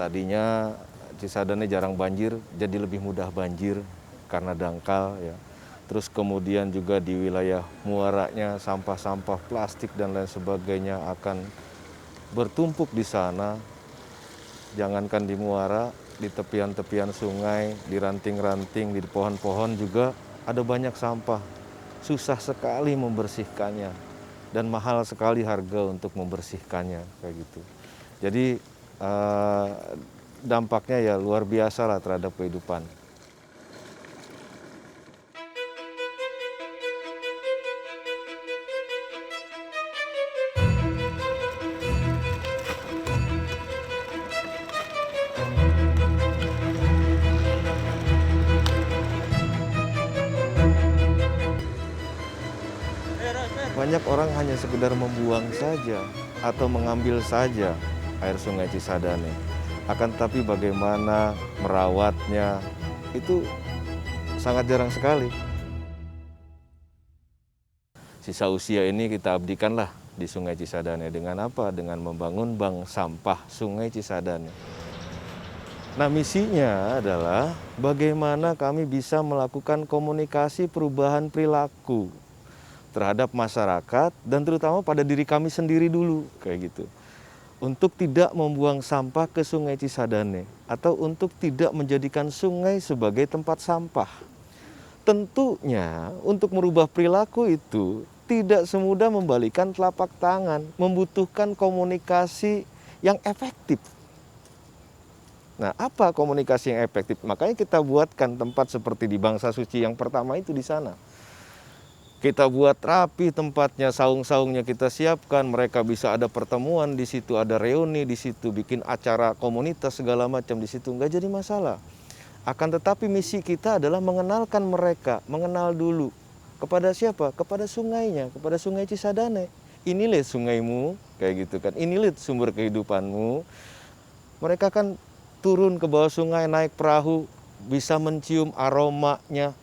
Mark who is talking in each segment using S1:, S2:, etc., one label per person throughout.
S1: Tadinya Cisadane jarang banjir, jadi lebih mudah banjir karena dangkal ya. Terus kemudian juga di wilayah muaranya sampah-sampah plastik dan lain sebagainya akan bertumpuk di sana. Jangankan di muara, di tepian-tepian sungai, di ranting-ranting, di pohon-pohon juga ada banyak sampah. Susah sekali membersihkannya dan mahal sekali harga untuk membersihkannya kayak gitu. Jadi dampaknya ya luar biasa lah terhadap kehidupan. Banyak orang hanya sekedar membuang saja atau mengambil saja air sungai Cisadane. Akan tetapi bagaimana merawatnya itu sangat jarang sekali. Sisa usia ini kita abdikanlah di Sungai Cisadane dengan apa? Dengan membangun bank sampah Sungai Cisadane. Nah, misinya adalah bagaimana kami bisa melakukan komunikasi perubahan perilaku terhadap masyarakat dan terutama pada diri kami sendiri dulu kayak gitu. Untuk tidak membuang sampah ke Sungai Cisadane atau untuk tidak menjadikan sungai sebagai tempat sampah. Tentunya untuk merubah perilaku itu tidak semudah membalikan telapak tangan, membutuhkan komunikasi yang efektif. Nah, apa komunikasi yang efektif? Makanya kita buatkan tempat seperti di Bangsa Suci yang pertama itu di sana. Kita buat rapi tempatnya, saung-saungnya kita siapkan, mereka bisa ada pertemuan di situ, ada reuni di situ, bikin acara komunitas segala macam di situ, nggak jadi masalah. Akan tetapi misi kita adalah mengenalkan mereka, mengenal dulu. Kepada siapa? Kepada sungainya, kepada Sungai Cisadane. Ini lihat sungaimu, kayak gitu kan. Ini lihat sumber kehidupanmu. Mereka kan turun ke bawah sungai, naik perahu, bisa mencium aromanya.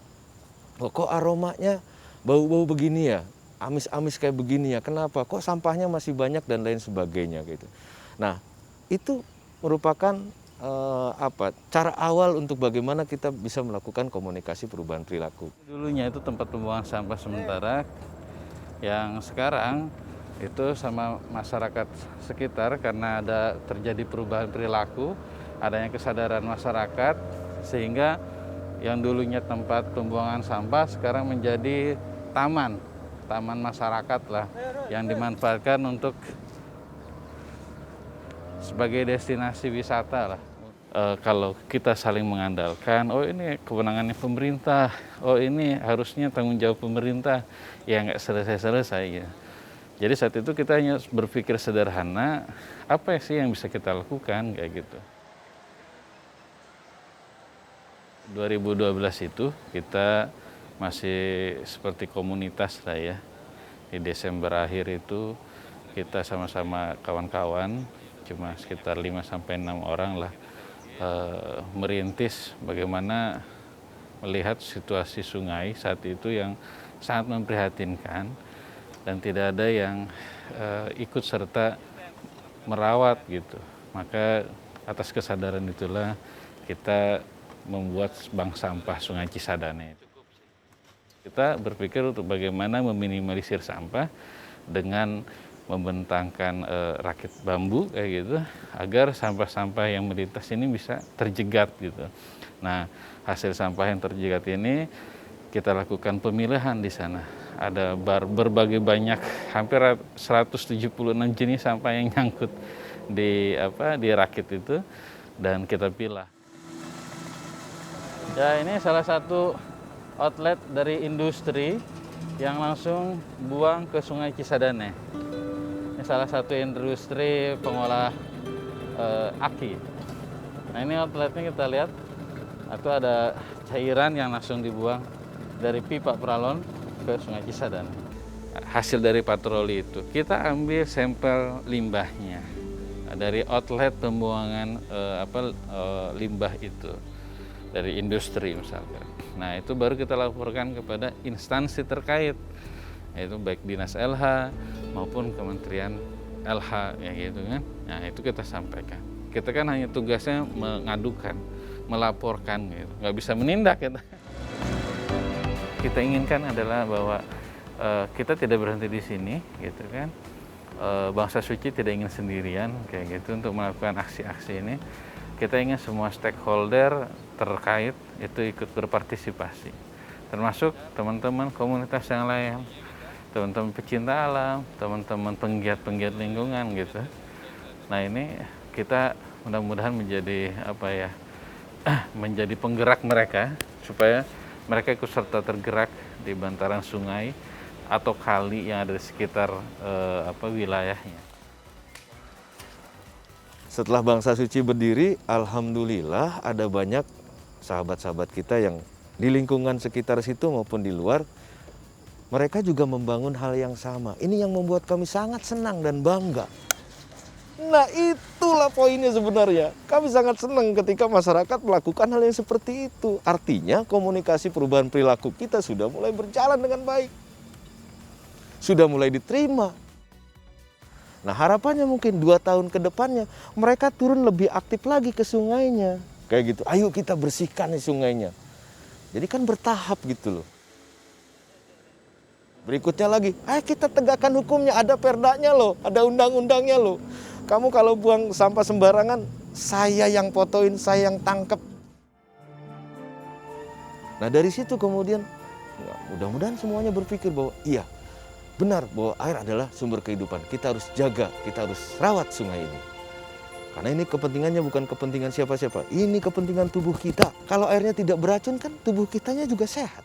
S1: Oh, kok aromanya bau-bau begini ya? Amis-amis kayak begini ya? Kenapa? Kok sampahnya masih banyak dan lain sebagainya gitu. Nah, itu merupakan cara awal untuk bagaimana kita bisa melakukan komunikasi perubahan perilaku.
S2: Dulunya itu tempat pembuangan sampah sementara, yang sekarang itu sama masyarakat sekitar karena ada terjadi perubahan perilaku, adanya kesadaran masyarakat, sehingga yang dulunya tempat pembuangan sampah sekarang menjadi taman masyarakat lah, yang dimanfaatkan untuk sebagai destinasi wisata lah. Kalau kita saling mengandalkan, oh ini kewenangannya pemerintah, oh ini harusnya tanggung jawab pemerintah, ya nggak selesai-selesai ya. Jadi saat itu kita hanya berpikir sederhana, apa sih yang bisa kita lakukan kayak gitu. 2012 itu kita masih seperti komunitas lah ya. Di Desember akhir itu kita sama-sama kawan-kawan, cuma sekitar 5-6 orang lah, merintis bagaimana melihat situasi sungai saat itu yang sangat memprihatinkan dan tidak ada yang ikut serta merawat gitu. Maka atas kesadaran itulah kita membuat bank sampah Sungai Cisadane. Kita berpikir untuk bagaimana meminimalisir sampah dengan membentangkan rakit bambu kayak gitu agar sampah-sampah yang melintas ini bisa terjegat gitu. Nah, hasil sampah yang terjegat ini kita lakukan pemilihan di sana. Ada berbagai banyak, hampir 176 jenis sampah yang nyangkut di rakit itu dan kita pilah. Ya, ini salah satu outlet dari industri yang langsung buang ke Sungai Cisadane. Ini salah satu industri pengolah aki. Nah, ini outletnya kita lihat, itu ada cairan yang langsung dibuang dari pipa peralon ke Sungai Cisadane. Hasil dari patroli itu kita ambil sampel limbahnya dari outlet pembuangan limbah itu dari industri misalkan. Nah, itu baru kita laporkan kepada instansi terkait, yaitu baik Dinas LH maupun Kementerian LH ya gitu kan. Nah, itu kita sampaikan. Kita kan hanya tugasnya mengadukan, melaporkan, gitu. Nggak bisa menindak kita. Kita inginkan adalah bahwa kita tidak berhenti di sini, gitu kan. Bangsa Suci tidak ingin sendirian kayak gitu untuk melakukan aksi-aksi ini. Kita ingin semua stakeholder terkait itu ikut berpartisipasi, termasuk teman-teman komunitas yang lain, teman-teman pecinta alam, teman-teman penggiat-penggiat lingkungan gitu. Nah ini kita mudah-mudahan menjadi menjadi penggerak mereka supaya mereka ikut serta tergerak di bantaran sungai atau kali yang ada di sekitar wilayahnya.
S1: Setelah Bangsa Suci berdiri, alhamdulillah ada banyak sahabat-sahabat kita yang di lingkungan sekitar situ maupun di luar, mereka juga membangun hal yang sama. Ini yang membuat kami sangat senang dan bangga. Nah itulah poinnya sebenarnya. Kami sangat senang ketika masyarakat melakukan hal yang seperti itu. Artinya komunikasi perubahan perilaku kita sudah mulai berjalan dengan baik. Sudah mulai diterima. Nah harapannya mungkin 2 tahun ke depannya mereka turun lebih aktif lagi ke sungainya. Kayak gitu, ayo kita bersihkan nih sungainya. Jadi kan bertahap gitu loh. Berikutnya lagi, ayo kita tegakkan hukumnya, ada perdanya loh, ada undang-undangnya loh. Kamu kalau buang sampah sembarangan, saya yang fotoin, saya yang tangkep. Nah dari situ kemudian, mudah-mudahan semuanya berpikir bahwa iya, benar bahwa air adalah sumber kehidupan. Kita harus jaga, kita harus rawat sungai ini. Karena ini kepentingannya bukan kepentingan siapa-siapa. Ini kepentingan tubuh kita. Kalau airnya tidak beracun kan tubuh kitanya juga sehat.